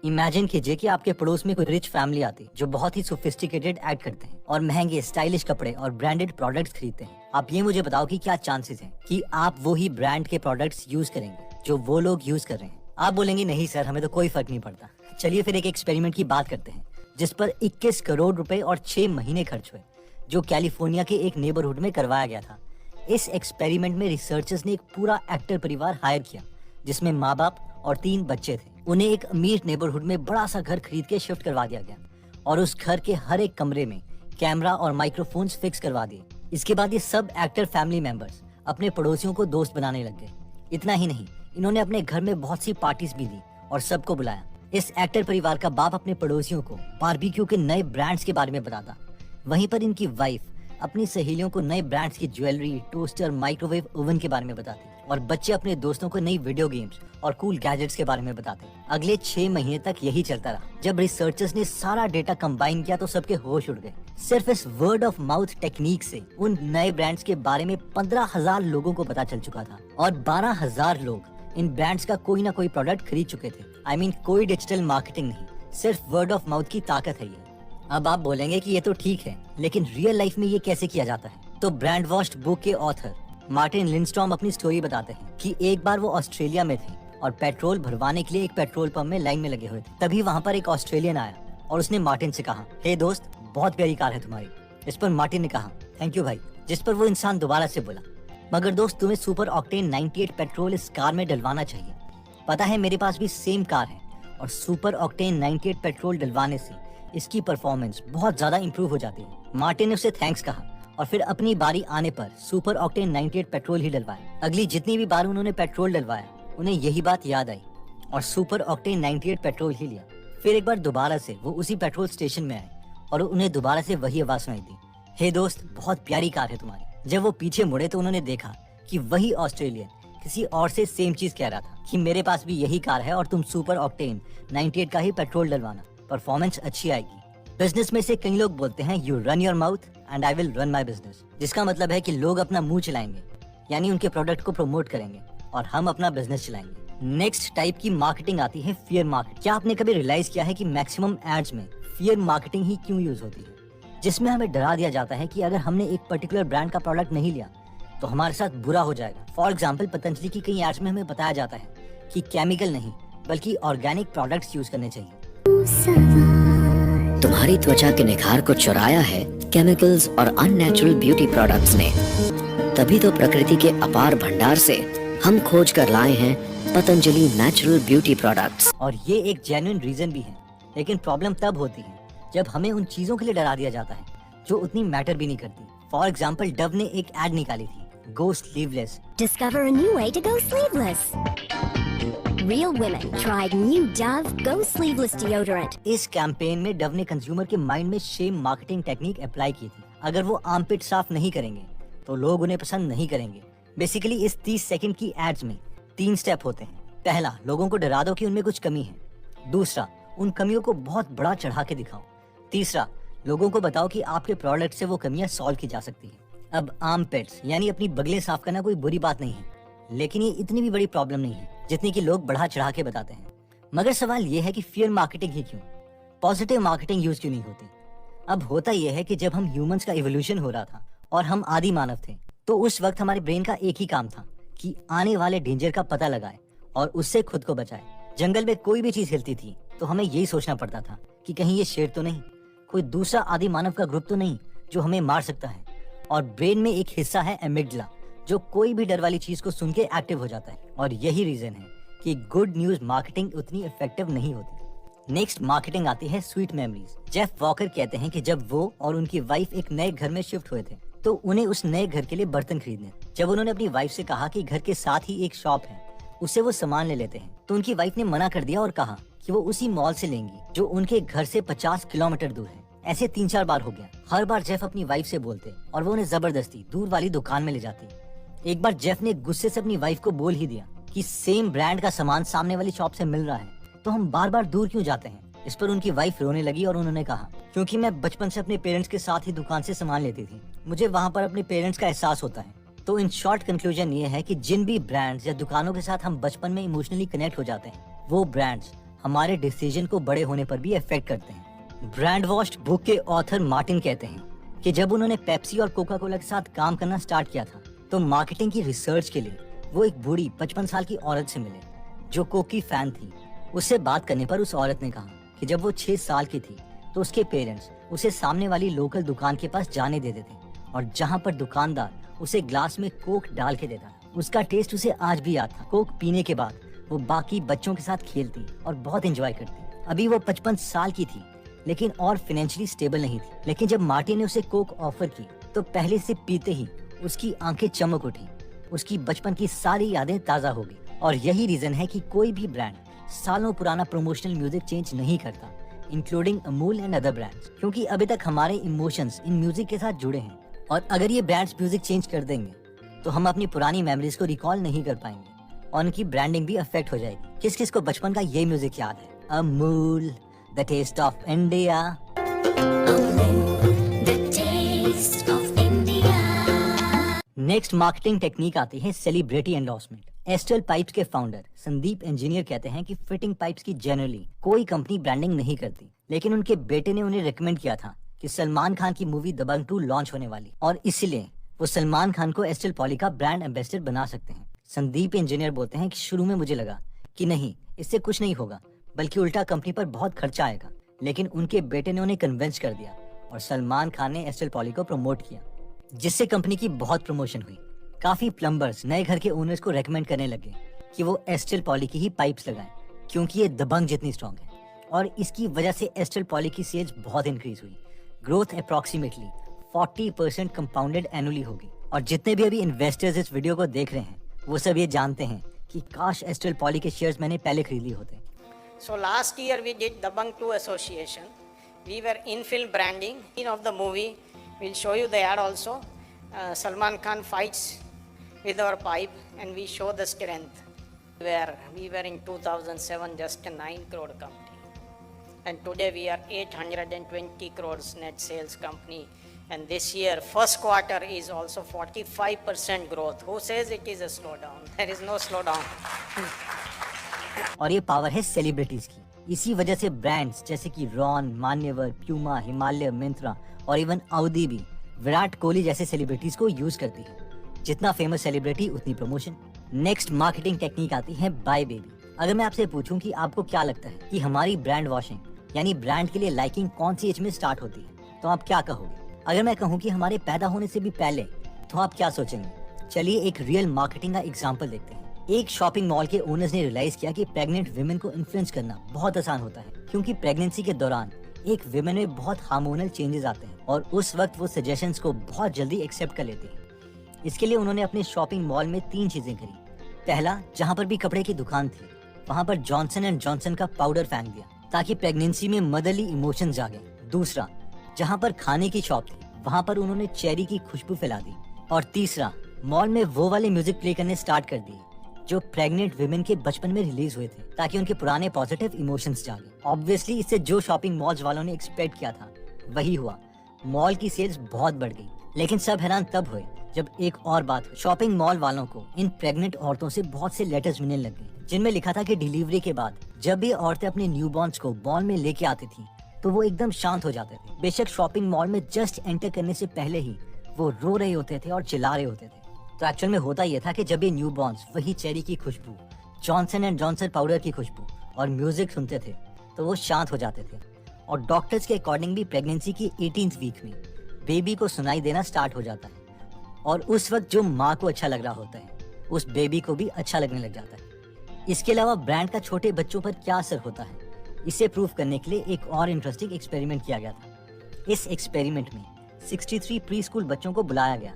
Imagine कीजिए कि आपके पड़ोस में कोई रिच फैमिली आती जो बहुत ही सोफिस्टिकेटेड एक्ट करते हैं और महंगे स्टाइलिश कपड़े और ब्रांडेड प्रोडक्ट्स खरीदते हैं। आप ये मुझे बताओ कि क्या चांसेस हैं कि आप वो ही ब्रांड के प्रोडक्ट्स यूज करेंगे जो वो लोग यूज कर रहे हैं। आप बोलेंगे नहीं सर, हमें तो कोई फर्क नहीं पड़ता। चलिए फिर एक एक्सपेरिमेंट की बात करते हैं जिस पर 21 करोड़ रुपए और 6 महीने खर्च हुए, जो कैलिफोर्निया के एक नेबरहुड में करवाया गया था। इस एक्सपेरिमेंट में रिसर्चर्स ने एक पूरा एक्टर परिवार हायर किया जिसमें माँ बाप और 3 बच्चे थे। उन्हें एक अमीर नेबरहुड में बड़ा सा घर खरीद के शिफ्ट करवा दिया गया और उस घर के हर एक कमरे में कैमरा और माइक्रोफोन्स फिक्स करवा दिए। इसके बाद ये सब एक्टर फैमिली मेंबर्स अपने पड़ोसियों को दोस्त बनाने लग गए। इतना ही नहीं, इन्होंने अपने घर में बहुत सी पार्टीज भी दी और सबको बुलाया। इस एक्टर परिवार का बाप अपने पड़ोसियों को बारबेक्यू के नए ब्रांड्स के बारे में बताता, वहीं पर इनकी वाइफ अपनी सहेलियों को नए ब्रांड्स की ज्वेलरी, टोस्टर, माइक्रोवेव ओवन के बारे में बताती और बच्चे अपने दोस्तों को नई वीडियो गेम्स और कूल गैजेट्स के बारे में बताते। अगले 6 महीने तक यही चलता रहा। जब रिसर्चर्स ने सारा डेटा कंबाइन किया तो सबके होश उड़ गए। सिर्फ इस वर्ड ऑफ माउथ टेक्निक से उन नए ब्रांड्स के बारे में 15,000 लोगों को पता चल चुका था और 12,000 लोग इन ब्रांड्स का कोई ना कोई प्रोडक्ट खरीद चुके थे। I mean, कोई डिजिटल मार्केटिंग नहीं, सिर्फ वर्ड ऑफ माउथ की ताकत है ये। अब आप बोलेंगे कि ये तो ठीक है, लेकिन रियल लाइफ में ये कैसे किया जाता है? तो ब्रांड वॉश्ड बुक के ऑथर मार्टिन लिंडस्ट्रॉम अपनी स्टोरी बताते हैं कि एक बार वो ऑस्ट्रेलिया में थे और पेट्रोल भरवाने के लिए एक पेट्रोल पंप में लाइन में लगे हुए थे। तभी वहाँ पर एक ऑस्ट्रेलियन आया और उसने मार्टिन से कहा, हे दोस्त, बहुत प्यारी कार है तुम्हारी। इस पर मार्टिन ने कहा, थैंक यू भाई। जिस पर वो इंसान दोबारा से बोला, मगर दोस्त, तुम्हें सुपर ऑक्टेन 98 पेट्रोल इस कार में डलवाना चाहिए। पता है मेरे पास भी सेम कार है और सुपर ऑक्टेन 98 पेट्रोल डलवाने से इसकी परफॉर्मेंस बहुत ज्यादा इंप्रूव हो जाती है। मार्टिन ने उसे थैंक्स कहा और फिर अपनी बारी आने पर सुपर ऑक्टेन 98 पेट्रोल ही डलवाया। अगली जितनी भी बार उन्होंने पेट्रोल डलवाया, उन्हें यही बात याद आई और सुपर ऑक्टेन 98 पेट्रोल ही लिया। फिर एक बार दोबारा से वो उसी पेट्रोल स्टेशन में आए और उन्हें दोबारा से वही आवाज सुनाई दी, हे दोस्त, बहुत प्यारी कार है तुम्हारी। जब वो पीछे मुड़े तो उन्होंने देखा कि वही ऑस्ट्रेलियन किसी और से सेम चीज कह रहा था कि मेरे पास भी यही कार है और तुम सुपर ऑक्टेन 98 का ही पेट्रोल डलवाना, परफॉर्मेंस अच्छी आएगी। बिजनेस में से कई लोग बोलते हैं, you run your mouth and I will run my business, जिसका मतलब है कि लोग अपना मुंह चलाएंगे, यानी उनके प्रोडक्ट को प्रमोट करेंगे और हम अपना बिजनेस चलाएंगे। नेक्स्ट टाइप की मार्केटिंग आती है फियर मार्केट। क्या आपने कभी रियलाइज किया है कि मैक्सिमम एड्स में फियर मार्केटिंग ही क्यों यूज होती है, जिसमें हमें डरा दिया जाता है कि अगर हमने एक पर्टिकुलर ब्रांड का प्रोडक्ट नहीं लिया तो हमारे साथ बुरा हो जाएगा। फॉर एग्जाम्पल, पतंजलि की कई एड्स में हमें बताया जाता है कि केमिकल नहीं बल्कि ऑर्गेनिक प्रोडक्ट्स यूज करने चाहिए। तुम्हारी त्वचा के निखार को चुराया है केमिकल्स और अननेचुरल ब्यूटी प्रोडक्ट्स ने, तभी तो प्रकृति के अपार भंडार से हम खोज कर लाए हैं पतंजलि नेचुरल ब्यूटी प्रोडक्ट्स। और ये एक जेन्युइन रीजन भी है, लेकिन प्रॉब्लम तब होती है जब हमें उन चीजों के लिए डरा दिया जाता है जो उतनी मैटर भी नहीं करती। फॉर एग्जाम्पल, डव ने एक एड निकाली थी, गो sleeveless. Discover a new way to go sleeveless. Real women tried new Dove Go Sleeveless deodorant. इस कैंपेन में डव ने कंज्यूमर के माइंड में शेम मार्केटिंग टेक्निक अप्लाई की थी। अगर वो आर्मपिट साफ नहीं करेंगे तो लोग उन्हें पसंद नहीं करेंगे। बेसिकली इस 30 सेकंड की एड्स में 3 स्टेप होते हैं। पहला, लोगों को डरा दो कि उनमें कुछ कमी है। दूसरा, उन कमियों को बहुत बड़ा चढ़ा के दिखाओ। तीसरा, लोगों को बताओ कि आपके प्रोडक्ट से वो कमियां सॉल्व की जा सकती है। अब आर्मपिट्स यानी अपनी बगलें साफ करना कोई बुरी बात नहीं है, लेकिन ये इतनी भी बड़ी प्रॉब्लम नहीं है जितनी कि लोग बढ़ा चढ़ा के बताते हैं। मगर सवाल ये है कि फियर मार्केटिंग ही क्यों, पॉजिटिव मार्केटिंग यूज क्यों नहीं होती? अब होता यह है कि जब हम ह्यूमंस का इवोल्यूशन हो रहा था और हम आदि मानव थे, तो उस वक्त हमारे ब्रेन का एक ही काम था कि आने वाले डेंजर का पता लगाए और उससे खुद को बचाए। जंगल में कोई भी चीज हिलती थी तो हमें यही सोचना पड़ता था कि कहीं ये शेर तो नहीं, कोई दूसरा आदि मानव का ग्रुप तो नहीं जो हमें मार सकता है। और ब्रेन में एक हिस्सा है एमिगडाला, जो कोई भी डर वाली चीज को सुन के एक्टिव हो जाता है। और यही रीजन है कि गुड न्यूज मार्केटिंग उतनी इफेक्टिव नहीं होती। नेक्स्ट मार्केटिंग आती है स्वीट मेमोरीज। जेफ वॉकर कहते हैं कि जब वो और उनकी वाइफ एक नए घर में शिफ्ट हुए थे तो उन्हें उस नए घर के लिए बर्तन खरीदने। जब उन्होंने अपनी वाइफ से कहा कि घर के साथ ही एक शॉप है, उससे वो सामान ले लेते हैं, तो उनकी वाइफ ने मना कर दिया और कहा कि वो उसी मॉल से लेंगी जो उनके घर से 50 किलोमीटर दूर है। ऐसे 3-4 बार हो गया। हर बार जेफ अपनी वाइफ से बोलते और वो उन्हें जबरदस्ती दूर वाली दुकान में ले जाती। एक बार जेफ ने गुस्से से अपनी वाइफ को बोल ही दिया कि सेम ब्रांड का सामान सामने वाली शॉप से मिल रहा है, तो हम बार बार दूर क्यों जाते हैं? इस पर उनकी वाइफ रोने लगी और उन्होंने कहा, क्योंकि मैं बचपन से अपने पेरेंट्स के साथ ही दुकान से सामान लेती थी, मुझे वहाँ पर अपने पेरेंट्स का एहसास होता है। तो इन शॉर्ट कंक्लूजन ये है कि जिन भी ब्रांड्स या दुकानों के साथ हम बचपन में इमोशनली कनेक्ट हो जाते हैं, वो ब्रांड्स हमारे डिसीजन को बड़े होने पर भी इफेक्ट करते हैं। ब्रांड वॉश्ड बुक के ऑथर मार्टिन कहते हैं कि जब उन्होंने पेप्सी और कोका कोला के साथ काम करना स्टार्ट किया था तो मार्केटिंग की रिसर्च के लिए वो एक बूढ़ी 55 साल की औरत से मिले जो कोक की फैन थी। उससे बात करने पर उस औरत ने कहा कि जब वो 6 साल की थी तो उसके पेरेंट्स उसे सामने वाली लोकल दुकान के पास जाने देते थे और जहाँ पर दुकानदार उसे ग्लास में कोक डाल के देता था, उसका टेस्ट उसे आज भी याद था। कोक पीने के बाद वो बाकी बच्चों के साथ खेलती और बहुत एंजॉय करती। अभी वो 55 साल की थी लेकिन और फाइनेंशियली स्टेबल नहीं थी। लेकिन जब मार्टिन ने उसे कोक ऑफर की तो पहले से पीते ही उसकी आंखें चमक उठी। उसकी बचपन की सारी यादें ताजा हो गई। और यही रीजन है कि कोई भी ब्रांड सालों पुराना प्रमोशनल म्यूजिक चेंज नहीं करता, including Amul and other brands, क्योंकि अभी तक हमारे इमोशंस इन म्यूजिक के साथ जुड़े हैं। और अगर ये ब्रांड्स म्यूजिक चेंज कर देंगे तो हम अपनी पुरानी मेमोरीज को रिकॉल नहीं कर पाएंगे और उनकी ब्रांडिंग भी अफेक्ट हो जाएगी। किस किस को बचपन का ये म्यूजिक याद है? Amul, the taste of India. Next marketing technique आती है सेलिब्रिटी एंडोर्समेंट। एस्ट्रल पाइप्स के फाउंडर संदीप इंजीनियर कहते हैं कि फिटिंग पाइप्स की जनरली कोई कंपनी ब्रांडिंग नहीं करती, लेकिन उनके बेटे ने उन्हें रेकमेंड किया था कि सलमान खान की मूवी दबंग 2 लॉन्च होने वाली और इसलिए वो सलमान खान को एस्ट्रल पॉली का ब्रांड एम्बेसडर बना सकते हैं। संदीप इंजीनियर बोलते हैं कि शुरू में मुझे लगा कि नहीं, इससे कुछ नहीं होगा, बल्कि उल्टा कंपनी पर बहुत खर्चा आएगा, लेकिन उनके बेटे ने उन्हें कन्विंस कर दिया और सलमान खान ने एस्ट्रल पॉली को प्रमोट किया, जिससे कंपनी की बहुत प्रमोशन हुई। काफी प्लम्बर्स नए घर के ओनर्स को रेकमेंड करने लगे कि वो एस्ट्रल पॉली की ही पाइप्स लगाएं, क्योंकि ये दबंग जितनी स्ट्रॉन्ग है। और इसकी वजह से एस्ट्रल पॉली की सेल्स बहुत इंक्रीज हुई। ग्रोथ अप्रॉक्सीमेटली 40% कंपाउंडेड एनुअली होगी। और जितने भी अभी इन्वेस्टर्स इस वीडियो को देख रहे हैं वो सब ये जानते हैं कि काश एस्ट्रल पॉली के शेयर्स मैंने पहले खरीद लिए होते। So last year we did Dabang 2 association. We were in-film branding of the movie. We'll show you the ad also. Salman Khan fights with our pipe and we show the strength. We were in 2007 just a 9 crore company. And today we are 820 crores net sales company. And this year, first quarter is also 45% growth. Who says it is a slowdown? There is no slowdown. और ये power है celebrities की। इसी वजह से brands जैसे कि Ron, मान्यवर, प्यूमा, हिमालय, मिंत्रा और इवन अवधि भी विराट कोहली जैसे सेलिब्रिटीज को यूज करती है। जितना फेमस सेलिब्रिटी उतनी प्रमोशन। नेक्स्ट मार्केटिंग टेक्निक आती है बाय बेबी। अगर मैं आपसे पूछूं कि आपको क्या लगता है कि हमारी ब्रांड वॉशिंग यानी ब्रांड के लिए लाइकिंग कौन सी एज में स्टार्ट होती है, तो आप क्या कहोगे? अगर मैं कहूँ कि हमारे पैदा होने से भी पहले, तो आप क्या सोचेंगे? चलिए एक रियल मार्केटिंग का एग्जांपल देखते हैं। एक शॉपिंग मॉल के ओनर्स ने रियलाइज किया कि प्रेग्नेंट विमेन को इन्फ्लुएंस करना बहुत आसान होता है, क्योंकि प्रेगनेंसी के दौरान एक विमेन में बहुत हार्मोनल चेंजेस आते हैं और उस वक्त वो सजेशंस को बहुत जल्दी एक्सेप्ट कर लेती है। इसके लिए उन्होंने अपने शॉपिंग मॉल में 3 चीजें करी। पहला, जहाँ पर भी कपड़े की दुकान थी वहाँ पर जॉनसन एंड जॉनसन का पाउडर फेंक दिया ताकि प्रेगनेंसी में मदरली इमोशंस जागे। दूसरा, जहाँ पर खाने की शॉप थी वहाँ पर उन्होंने चेरी की खुशबू फैला दी। और तीसरा, मॉल में वो वाले म्यूजिक प्ले करने स्टार्ट कर दिए जो प्रेग्नेंट विमेन के बचपन में रिलीज हुए थे, ताकि उनके पुराने पॉजिटिव इमोशंस जागे। ऑब्वियसली इससे जो शॉपिंग मॉल्स वालों ने एक्सपेक्ट किया था वही हुआ। मॉल की सेल्स बहुत बढ़ गई। लेकिन सब हैरान तब हुए जब एक और बात हुई। शॉपिंग मॉल वालों को इन प्रेग्नेंट औरतों से बहुत से लेटर्स मिलने लग गए जिनमें लिखा था कि डिलीवरी के बाद जब भी औरतें अपने न्यूबॉर्न्स को मॉल में लेके आती थी तो वो एकदम शांत हो जाते थे। बेशक शॉपिंग मॉल में जस्ट एंटर करने से पहले ही वो रो रहे होते थे और चिल्ला रहे होते थे। तो एक्चुअल में होता यह था कि जब ये न्यूबॉर्न्स वही चेरी की खुशबू, जॉनसन एंड जॉनसन पाउडर की खुशबू और म्यूजिक सुनते थे तो वो शांत हो जाते थे। और डॉक्टर्स के अकॉर्डिंग भी प्रेगनेंसी की 18th वीक में बेबी को सुनाई देना स्टार्ट हो जाता है और उस वक्त जो माँ को अच्छा लग रहा होता है उस बेबी को भी अच्छा लगने लग जाता है। इसके अलावा ब्रांड का छोटे बच्चों पर क्या असर होता है, इसे प्रूव करने के लिए एक और इंटरेस्टिंग एक्सपेरिमेंट किया गया था। इस एक्सपेरिमेंट में 63 प्री स्कूल बच्चों को बुलाया गया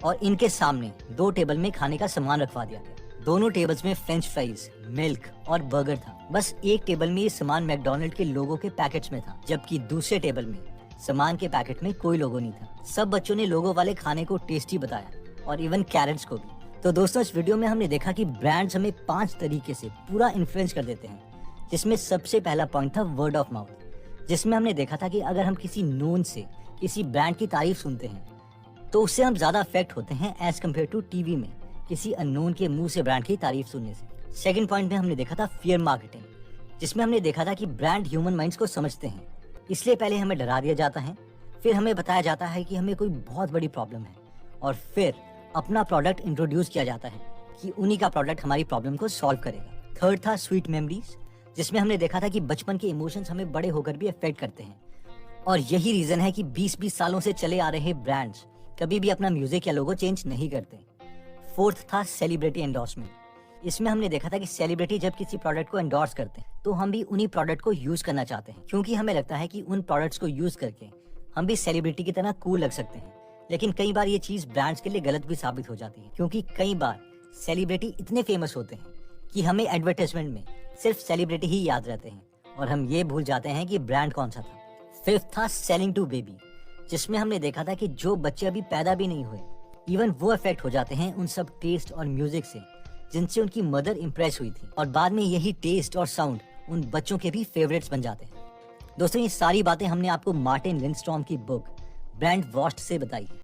और इनके सामने 2 टेबल में खाने का सामान रखवा दिया गया। दोनों टेबल्स में फ्रेंच फ्राइज, मिल्क और बर्गर था। बस एक टेबल में ये सामान मैकडॉनल्ड के लोगो के पैकेट्स में था, जबकि दूसरे टेबल में सामान के पैकेट में कोई लोगो नहीं था। सब बच्चों ने लोगो वाले खाने को टेस्टी बताया और इवन कैरेट्स को भी। तो दोस्तों, इस वीडियो में हमने देखा कि ब्रांड्स हमें 5 तरीके से पूरा इन्फ्लुएंस कर देते हैं, जिसमें सबसे पहला पॉइंट था वर्ड ऑफ माउथ, जिसमें हमने देखा था कि अगर हम किसी नोन से किसी ब्रांड की तारीफ सुनते हैं तो उससे हम ज्यादा अफेक्ट होते हैं एज कम्पेयर टू टीवी में किसी अननोन के मुंह से ब्रांड की तारीफ सुनने से। सेकंड पॉइंट में हमने देखा था फियर मार्केटिंग, जिसमें हमने देखा था कि ब्रांड ह्यूमन माइंड्स को समझते हैं, इसलिए पहले हमें डरा दिया जाता है, फिर हमें बताया जाता है कि हमें कोई बहुत बड़ी प्रॉब्लम है, और फिर अपना प्रोडक्ट इंट्रोड्यूस किया जाता है कि उन्हीं का प्रोडक्ट हमारी प्रॉब्लम को सॉल्व करेगा। थर्ड था स्वीट मेमोरीज, जिसमें हमने देखा था कि बचपन के इमोशंस हमें बड़े होकर भी अफेक्ट करते हैं, और यही रीजन है कि 20-20 सालों से चले आ रहे ब्रांड्स कभी भी अपना म्यूजिक या लोगो चेंज नहीं करते। फोर्थ था सेलिब्रिटी एंडोर्समेंट। इसमें हमने देखा था कि सेलिब्रिटी जब किसी प्रोडक्ट को एंडोर्स करते हैं तो हम भी उन्हीं प्रोडक्ट को यूज करना चाहते हैं, क्योंकि हमें लगता है कि उन प्रोडक्ट्स को यूज करके हम भी सेलिब्रिटी की तरह कूल लग सकते हैं। लेकिन कई बार ये चीज ब्रांड्स के लिए गलत भी साबित हो जाती है, क्योंकि कई बार सेलिब्रिटी इतने फेमस होते हैं कि हमें एडवर्टाइजमेंट में सिर्फ सेलिब्रिटी ही याद रहते हैं और हम ये भूल जाते हैं कि ब्रांड कौन सा था। फिफ्थ था सेलिंग टू बेबी, जिसमें हमने देखा था कि जो बच्चे अभी पैदा भी नहीं हुए, इवन वो अफेक्ट हो जाते हैं उन सब टेस्ट और म्यूजिक से जिनसे उनकी मदर इंप्रेस हुई थी, और बाद में यही टेस्ट और साउंड उन बच्चों के भी फेवरेट्स बन जाते हैं। दोस्तों, ये सारी बातें हमने आपको मार्टिन लिंडस्ट्रॉम की बुक ब्रांड वॉश्ड से बताई है।